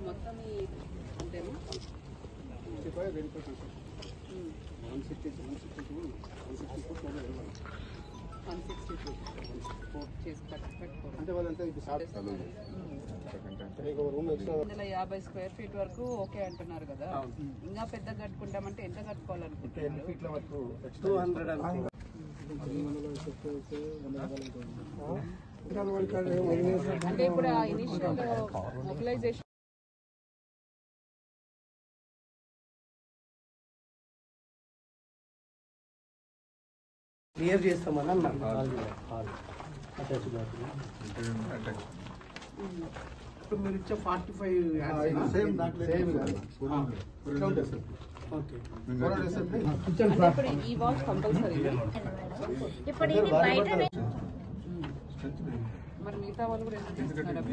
మొత్తం అంతేనా 150 square feet వరకు ఓకే అంటున్నారు కదా. ఇంకా పెద్ద కట్టుకుంటామంటే ఎంత కట్టుకోవాలనుకుంటున్నారు? అంటే ఇప్పుడు ఆ ఇనిషియల్ మొబిలైజేషన్ క్లియర్ చేస్తామని అన్నారు. ఇప్పుడు మీరు ఇచ్చే 45 ఈ వాల్స్ కంపల్సరీ. మరి మిగతా వాళ్ళు కూడా ఎంత చేస్తున్నారు?